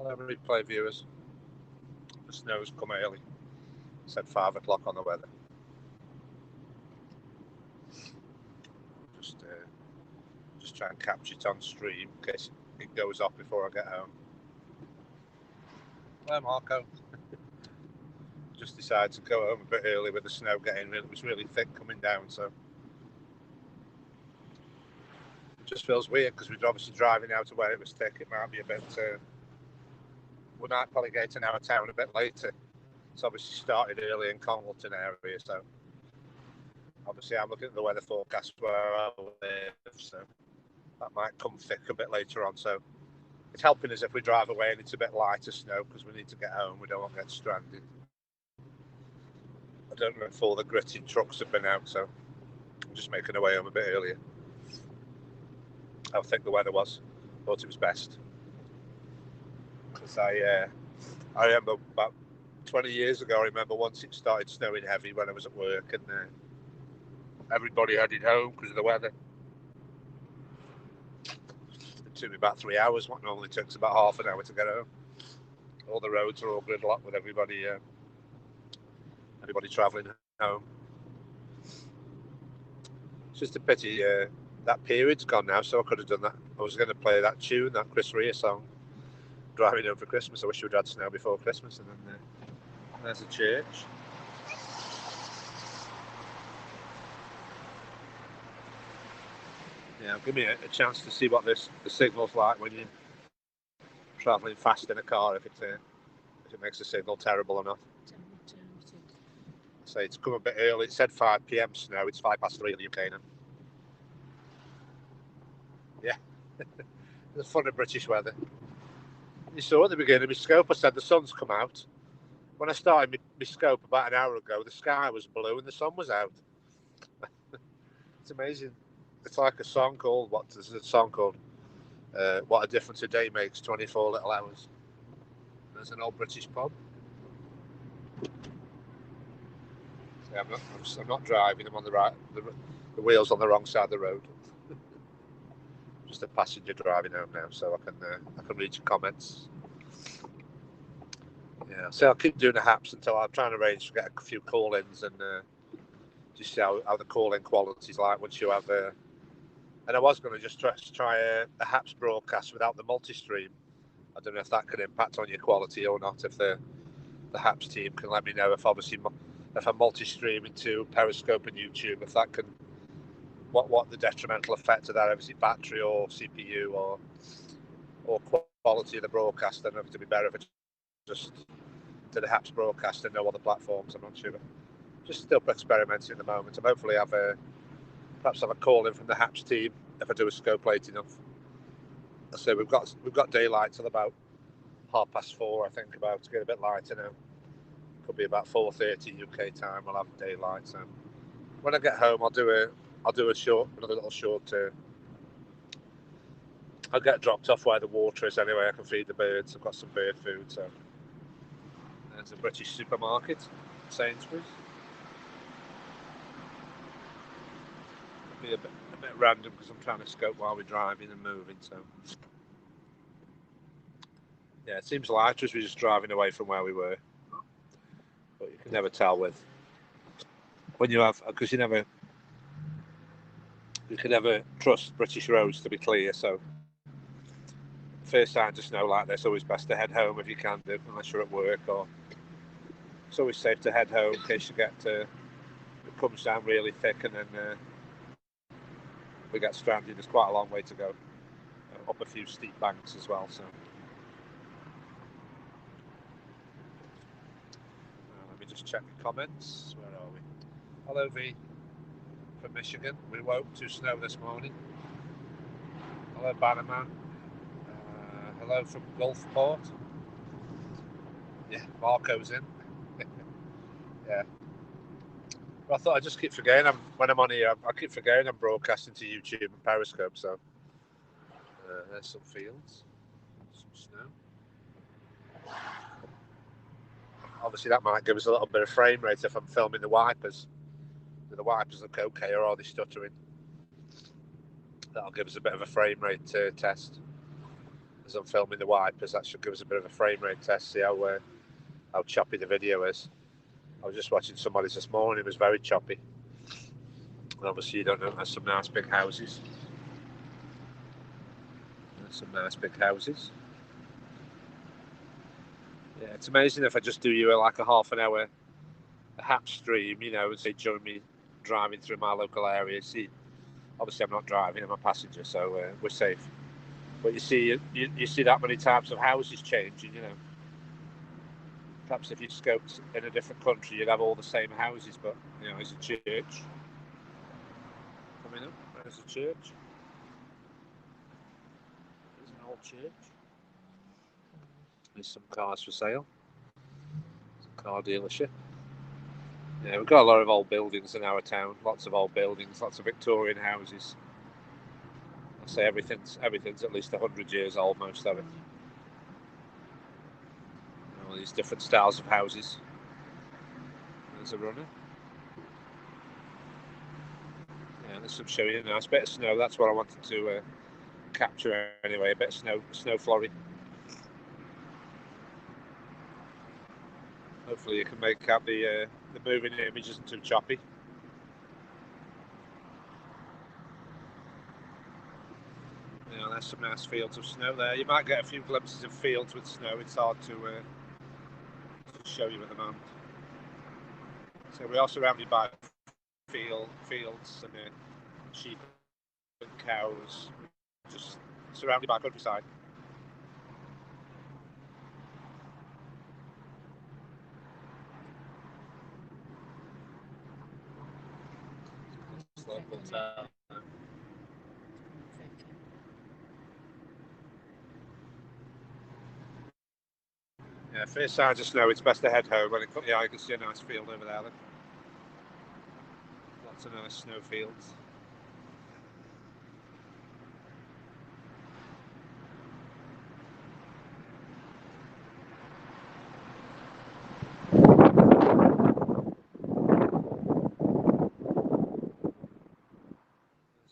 Hello, replay viewers. The snow's come early. It said 5 o'clock on the weather. Just try and capture it on stream in case it goes off before I get home. Hello, Marco. Just decided to go home a bit early with the snow getting. It was really thick coming down, so it just feels weird because we're obviously driving out to where it was thick. It might be a bit. We might probably get to our town a bit later. It's obviously started early in Congleton area, so obviously I'm looking at the weather forecast where I live, so that might come thick a bit later on. So it's helping us if we drive away and it's a bit lighter snow because we need to get home. We don't want to get stranded. I don't know if all the gritting trucks have been out, so I'm just making our way home a bit earlier. How thick the weather was. Thought it was best. Because I remember about 20 years ago, I remember once it started snowing heavy when I was at work and everybody headed home because of the weather. It took me about 3 hours, what normally takes about half an hour to get home. All the roads are all gridlocked with everybody travelling home. It's just a pity that period's gone now, so I could have done that. I was going to play that tune, that Chris Rea song, Driving Home for Christmas. I wish we'd had snow before Christmas. And then there's a church. Yeah, give me a chance to see what the signal's like when you're travelling fast in a car, if it makes the signal terrible or not. So it's come a bit early. It said 5 p.m. snow. It's 3:05 in the UK now. Yeah, the fun of British weather. You saw at the beginning of my scope, I said the sun's come out. When I started my scope about an hour ago, the sky was blue and the sun was out. It's amazing. It's like a song called, what a difference a day makes, 24 little hours. There's an old British pub. Yeah, I'm not driving, I'm on the right, the wheel's on the wrong side of the road. Just a passenger driving home now, so I can read your comments. Yeah, so I'll keep doing the haps until I'm trying to arrange to get a few call-ins and just see how the call-in quality is like once you have and I was going to just try a haps broadcast without the multi-stream. I don't know if that could impact on your quality or not. If the haps team can let me know if I'm multi-streaming to Periscope and YouTube, if that can, what the detrimental effect of that is, it battery or CPU or quality of the broadcast. I don't know if it'd be better if it just did the haps broadcast and no other platforms. I'm not sure. Just still experimenting at the moment. I'm hopefully perhaps have a call in from the haps team if I do a scope late enough. So we've got daylight till about 4:30, I think, about to get a bit lighter now. Could be about 4:30 UK time. We'll have daylight. So when I get home, I'll do another little short. I'll get dropped off where the water is anyway. I can feed the birds. I've got some bird food. So there's a British supermarket, Sainsbury's. It'll be a bit random because I'm trying to scope while we're driving and moving. So yeah, it seems lighter as we're just driving away from where we were. But you can never tell when you have, because you can never trust British roads to be clear. So first signs of snow like this, always best to head home if you can do, unless you're at work, or it's always safe to head home in case you get it comes down really thick and then we get stranded. There's quite a long way to go, up a few steep banks as well. So let me just check the comments. Where are we? Hello V from Michigan. We woke to snow this morning. Hello Bannerman. Hello from Gulfport. Yeah, Marco's in. Yeah. Well, I thought I'd just keep forgetting. When I'm on here, I keep forgetting I'm broadcasting to YouTube and Periscope. So there's some fields, some snow. Obviously, that might give us a little bit of frame rate if I'm filming the wipers. Do the wipers look okay, or are they stuttering? That'll give us a bit of a frame rate test. as I'm filming the wipers. That should give us a bit of a frame rate test, see how choppy the video is. I was just watching somebody's this morning, it was very choppy. And obviously you don't know, there's some nice big houses. There's some nice big houses. Yeah, it's amazing if I just do you like a half an hour hap stream, you know, and say join me driving through my local area. See, obviously I'm not driving, I'm a passenger, so we're safe. But you see, you see that many types of houses changing, you know. Perhaps if you scoped in a different country, you'd have all the same houses, but, you know, there's a church coming up. There's a church. There's an old church. There's some cars for sale. There's a car dealership. Yeah, we've got a lot of old buildings in our town. Lots of old buildings, lots of Victorian houses. I say everything's at least 100 years old, most of it. All these different styles of houses. There's a runner. Yeah, there's some showing a nice bit of snow. That's what I wanted to capture anyway. A bit of snow flurry. Hopefully you can make out the moving image isn't too choppy. Yeah, there's some nice fields of snow there. You might get a few glimpses of fields with snow. It's hard to show you at the moment. So we are surrounded by fields and sheep and cows, just surrounded by countryside. Yeah, first signs of snow, it's best to head home. When it comes, yeah, you can see a nice field over there. Then. Lots of nice snow fields. There's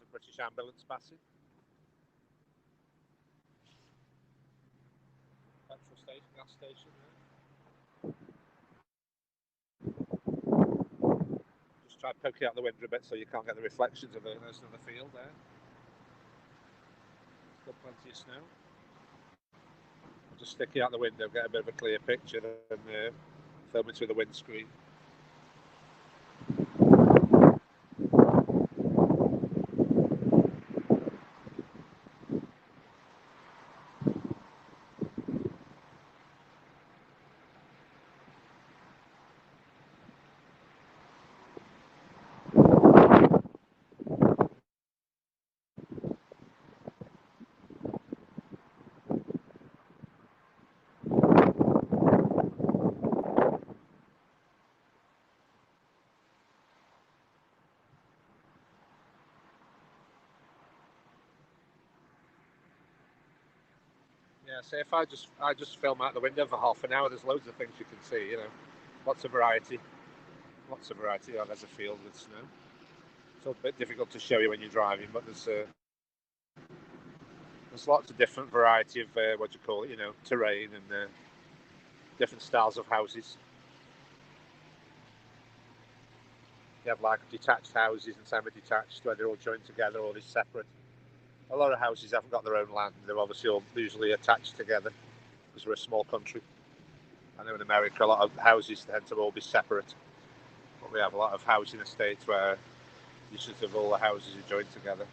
a British ambulance passing. Petrol station, gas station there. Just try poking out the window a bit so you can't get the reflections of it. There's another field there. Still plenty of snow. Just stick it out the window, get a bit of a clear picture and film it through the windscreen. Yeah, so if I just film out the window for half an hour, there's loads of things you can see, you know. Lots of variety. Oh, there's a field with snow. It's a bit difficult to show you when you're driving, but there's lots of different variety of what do you call it, you know, terrain and different styles of houses. You have like detached houses and semi-detached where they're all joined together or they're separate. A lot of houses haven't got their own land. They're obviously all usually attached together because we're a small country. I know in America a lot of houses tend to all be separate, but we have a lot of housing estates where you sort of all the houses are joined together.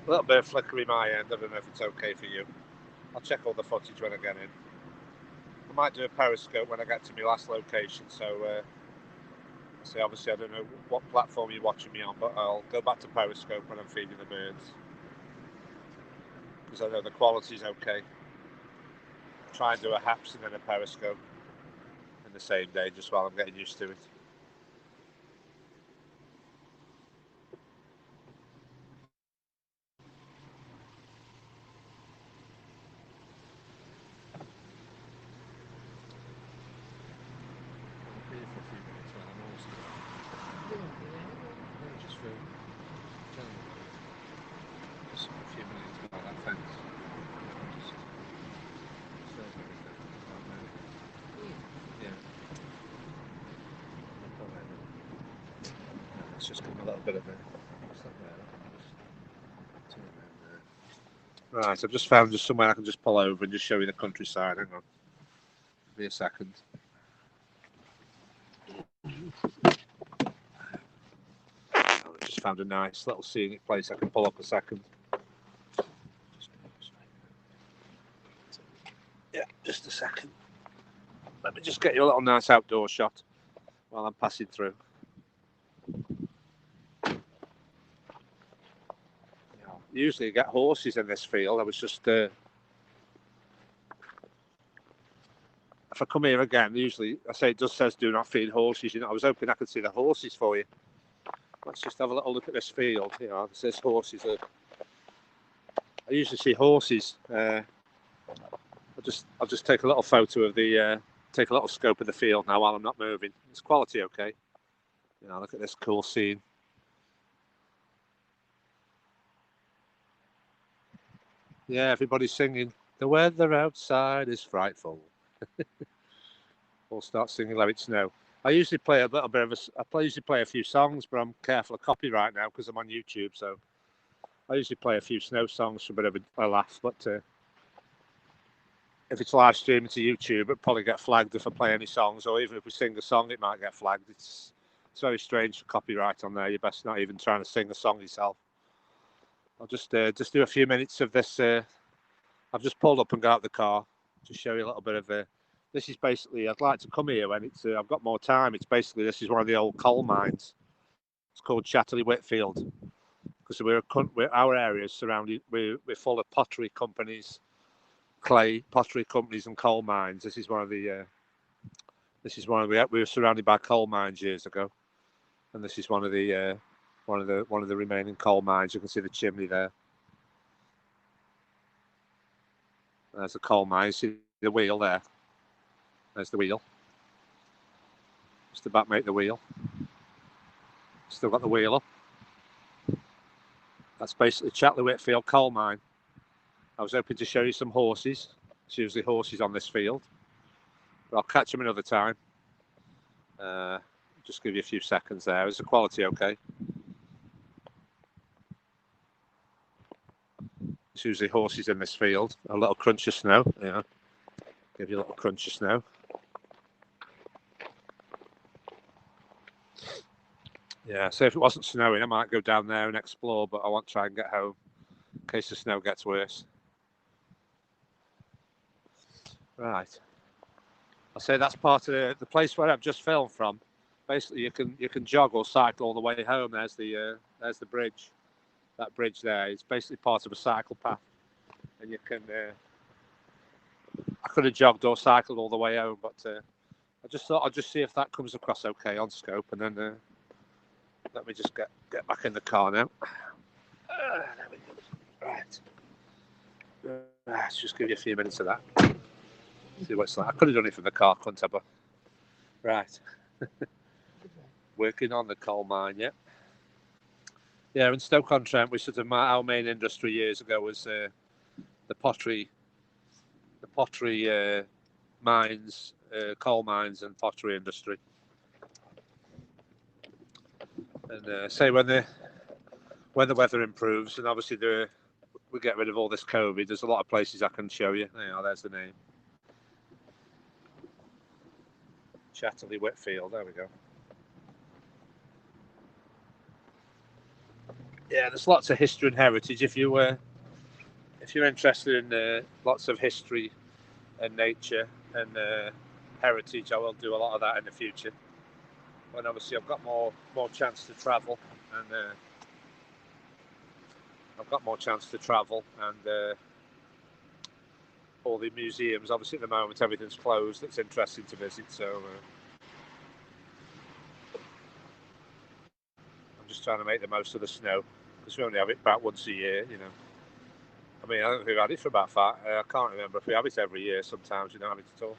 A little bit of flickery my end. I don't know if it's okay for you. I'll check all the footage when I get in. I might do a periscope when I get to my last location. So, obviously I don't know what platform you're watching me on, but I'll go back to periscope when I'm feeding the birds because I know the quality's okay. Try and do a haps and then a periscope in the same day, just while I'm getting used to it. just give them a little bit of a... Right, I've just found just somewhere I can just pull over and just show you the countryside. Hang on. Give me a second. I just found a nice little scenic place I can pull up a second. Yeah, just a second. Let me just get you a little nice outdoor shot while I'm passing through. Usually you get horses in this field. I was just... if I come here again, usually I say it just says do not feed horses. You know, I was hoping I could see the horses for you. Let's just have a little look at this field. You know, it says horses. I usually see horses. I'll just take a little photo of the... take a little scope of the field now while I'm not moving. It's quality okay. You know, look at this cool scene. Yeah, everybody's singing. The weather outside is frightful. We'll start singing Let It Snow. I usually play a little bit of I usually play a few songs, but I'm careful of copyright now because I'm on YouTube. So I usually play a few snow songs for a bit of a laugh. But if it's live streaming to YouTube, it'll probably get flagged if I play any songs, or even if we sing a song, it might get flagged. It's very strange for copyright on there. You're best not even trying to sing a song yourself. I'll just do a few minutes of this. I've just pulled up and got out the car to show you a little bit of this is basically, I'd like to come here when it's I've got more time. It's basically, this is one of the old coal mines. It's called Chatterley Whitfield, because our area is surrounded. We're full of pottery companies, clay pottery companies, and coal mines. This is one of the. We were surrounded by coal mines years ago, and this is one of the remaining coal mines. You can see the chimney there. There's the coal mine. See the wheel there. There's the wheel. Just about make the wheel. Still got the wheel up. That's basically Chatterley Whitfield coal mine. I was hoping to show you some horses. There's usually horses on this field, but I'll catch them another time. Just give you a few seconds there. Is the quality okay? There's usually horses in this field. A little crunch of snow. Yeah. Give you a little crunch of snow. Yeah, so if it wasn't snowing, I might go down there and explore, but I want to try and get home in case the snow gets worse. Right. I'll say that's part of the place where I've just filmed from. Basically, you can jog or cycle all the way home. There's the bridge. That bridge there is basically part of a cycle path, and you can. I could have jogged or cycled all the way home, but I just thought I'd just see if that comes across okay on scope, and then let me just get back in the car now. There we go. Right. Let's just give you a few minutes of that. See what it's like. I could have done it from the car, couldn't I? But right. Working on the coal mine, yeah. Yeah, in Stoke-on-Trent, we sort of our main industry years ago was the pottery mines, coal mines, and pottery industry. And say when the weather improves, and obviously we get rid of all this COVID, there's a lot of places I can show you. There's the name. Chatterley Whitfield, there we go. Yeah, there's lots of history and heritage. If you're interested in lots of history and nature and heritage, I will do a lot of that in the future. When obviously I've got more chance to travel, and all the museums. Obviously, at the moment, everything's closed. It's interesting to visit, so I'm just trying to make the most of the snow, because we only have it about once a year, you know. I mean, I don't think we've had it for about I can't remember if we have it every year. Sometimes we don't have it at all.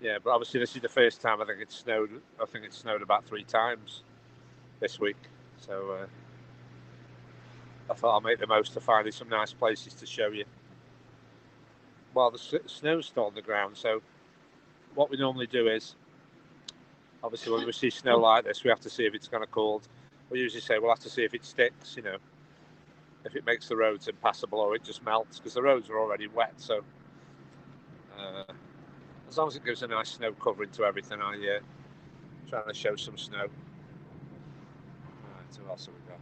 Yeah, but obviously this is the first time I think it's snowed. I think it's snowed about 3 times this week, so I thought I'll make the most of finding some nice places to show you. Well, the snow's still on the ground, so what we normally do is obviously when we see snow like this, we have to see if it's going to cold. We usually say we'll have to see if it sticks, you know, if it makes the roads impassable or it just melts, because the roads are already wet. So as long as it gives a nice snow covering to everything, I'm trying to show some snow. Right, what else have we got?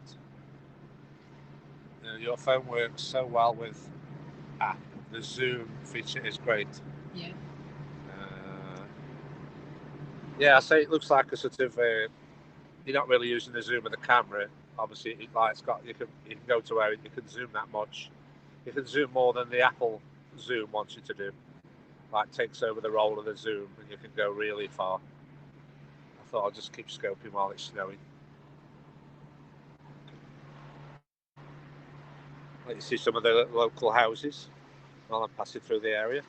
Your phone works so well with app. The Zoom feature is great. Yeah. Yeah, I say it looks like a sort of. You're not really using the zoom of the camera. Obviously, it's got you can go to where you can zoom that much. You can zoom more than the Apple Zoom wants you to do. Like takes over the role of the zoom, and you can go really far. I thought I'll just keep scoping while it's snowing. Let you see some of the local houses while I'm passing through the area.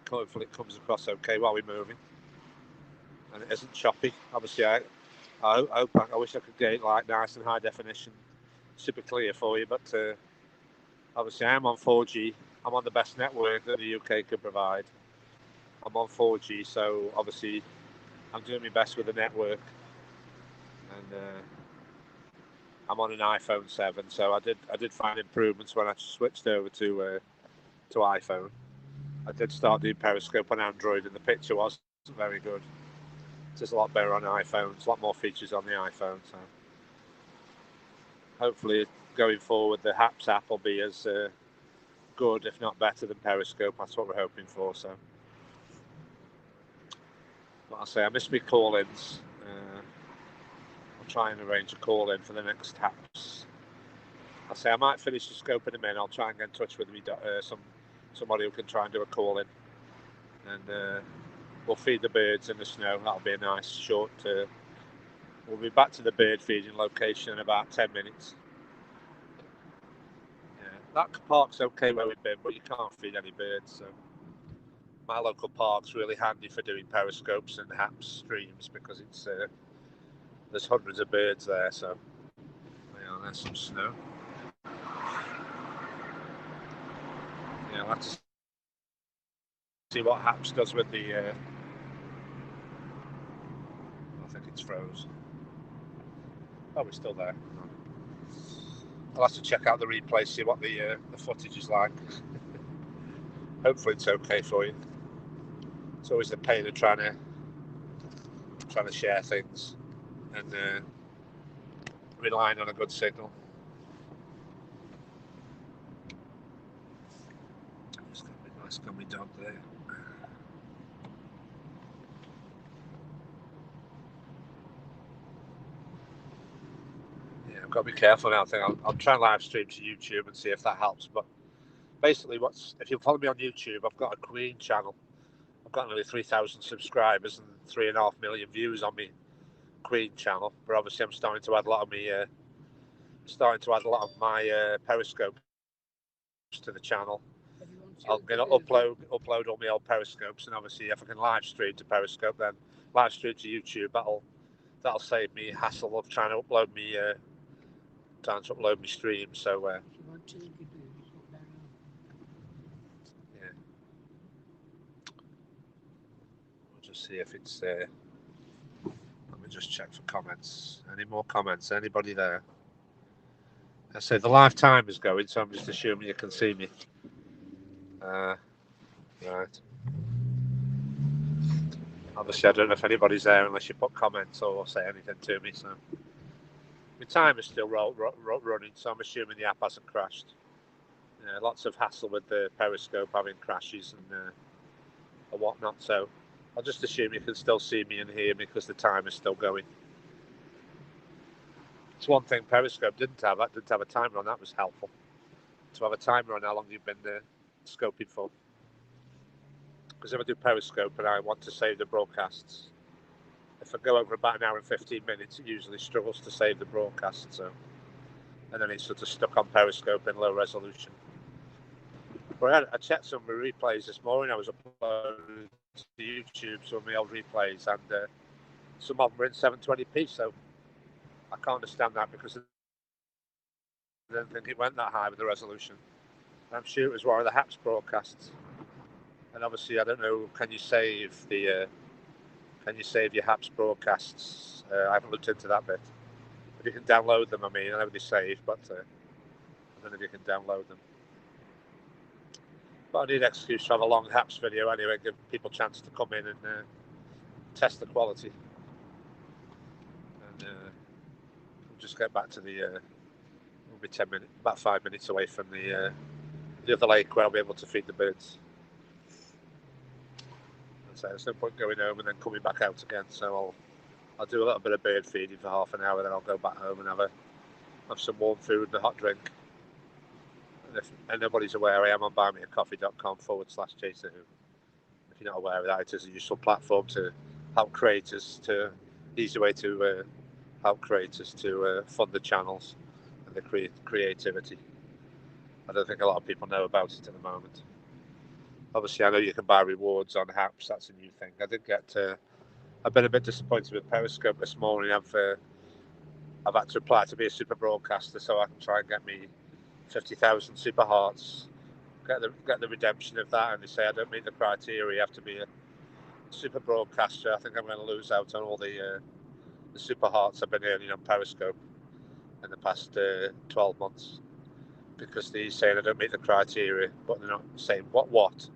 Hopefully it comes across okay while we're moving, and it isn't choppy. Obviously, I wish I could get it like nice and high definition, super clear for you, but obviously I'm on 4G. I'm on the best network that the UK could provide. I'm on 4G, so obviously I'm doing my best with the network, and I'm on an iPhone 7, so I did find improvements when I switched over to iPhone. I did start doing Periscope on Android, and the picture wasn't very good. It's just a lot better on iPhones, a lot more features on the iPhone. So hopefully, going forward, the Haps app will be as good, if not better, than Periscope. That's what we're hoping for. So, what I say, I miss my call-ins. I'll try and arrange a call-in for the next Haps. I say I might finish the scoping them in. I'll try and get in touch with me, somebody who can try and do a call-in, and we'll feed the birds in the snow. That'll be a nice short. We'll be back to the bird feeding location in about 10 minutes. Yeah, that park's okay where we've been, but you can't feed any birds. So my local park's really handy for doing periscopes and Haps streams because it's there's hundreds of birds there. So yeah, there's some snow. Yeah, I'll have to see what Haps does with the. I think it's froze. Oh, we're still there. I'll have to check out the replay, see what the footage is like. Hopefully it's okay for you. It's always the pain of trying to share things and relying on a good signal. Just got a nice gummy dog there. Yeah, I've got to be careful now. I think I'll try and live stream to YouTube and see if that helps. But basically, if you follow me on YouTube, I've got a Queen channel. I've got nearly 3,000 subscribers and 3.5 million views on my Queen channel. But obviously, I'm starting to add a lot of my periscopes to the channel. I'm going to upload all my old periscopes, and obviously, if I can live stream to Periscope, then live stream to YouTube. That'll save me hassle of trying to upload me stream. So yeah. We'll just see if it's let me just check for comments. Any more comments? Anybody there? I say the live time is going, so I'm just assuming you can see me. Right. Obviously, I don't know if anybody's there unless you put comments or say anything to me. So my time is still running, so I'm assuming the app hasn't crashed. Lots of hassle with the Periscope having crashes and whatnot. So I'll just assume you can still see me and hear me because the time is still going. It's one thing Periscope didn't have. That didn't have a timer on. That was helpful to have a timer on how long you've been scoping for. Because if I do Periscope and I want to save the broadcasts, if I go over about an hour and 15 minutes, it usually struggles to save the broadcast. So, and then it's sort of stuck on Periscope in low resolution. But I checked some of my replays this morning. I was uploading to YouTube some of my old replays, and some of them were in 720p. So I can't understand that because I didn't think it went that high with the resolution. I'm sure it was one of the Haps broadcasts. And obviously, I don't know, can you save the Can you save your HAPS broadcasts? I haven't looked into that bit. But you can download them. I mean, I know they save, but I don't know if you can download them. But I need an excuse to have a long HAPS video anyway, give people a chance to come in and test the quality. And we'll just get back to the. We'll be 10 minutes, about 5 minutes away from the other lake where I'll be able to feed the birds. So there's no point going home and then coming back out again. So I'll do a little bit of bird feeding for half an hour, then I'll go back home and have some warm food and a hot drink. And if anybody's aware, I am on buymeacoffee.com/Jason Who. If you're not aware of that, it is a useful platform to help creators, easy way to help creators to fund the channels and the creativity. I don't think a lot of people know about it at the moment. Obviously, I know you can buy rewards on HAPS. That's a new thing. I did get. I've been a bit disappointed with Periscope this morning. I've had to apply to be a super broadcaster, so I can try and get me 50,000 super hearts. Get the redemption of that, and they say I don't meet the criteria. You have to be a super broadcaster. I think I'm going to lose out on all the super hearts I've been earning on Periscope in the past 12 months because they're saying I don't meet the criteria, but they're not saying what.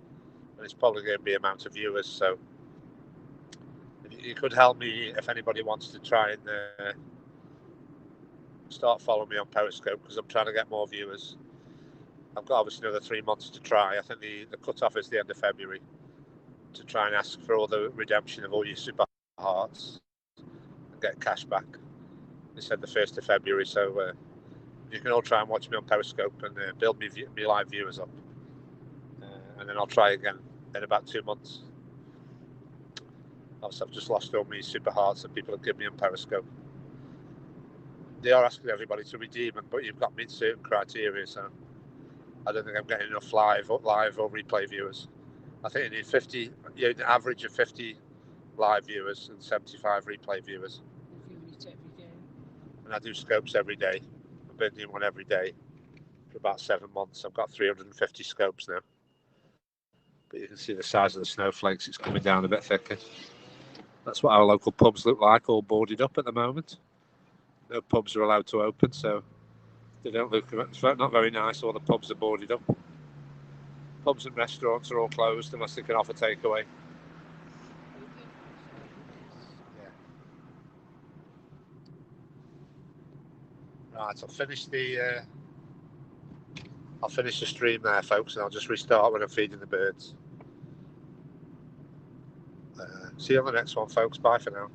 And it's probably going to be amount of viewers. So you could help me if anybody wants to try and start following me on Periscope because I'm trying to get more viewers. I've got obviously another 3 months to try. I think the cut-off is the end of February to try and ask for all the redemption of all your super hearts and get cash back. They said the 1st of February, so you can all try and watch me on Periscope and build me live viewers up. And then I'll try again in about 2 months. Also, I've just lost all my super hearts that people have given me on Periscope. They are asking everybody to redeem them, but you've got to meet certain criteria, so I don't think I'm getting enough live or replay viewers. I think you need 50, an average of 50 live viewers and 75 replay viewers. And I do scopes every day. I've been doing one every day for about 7 months. I've got 350 scopes now. But you can see the size of the snowflakes. It's coming down a bit thicker. That's what our local pubs look like, all boarded up at the moment. No pubs are allowed to open, so they don't look not very nice. All the pubs are boarded up. Pubs and restaurants are all closed unless they can offer takeaway. Yeah. Right, I'll finish the stream there, folks, and I'll just restart when I'm feeding the birds. See you on the next one, folks. Bye for now.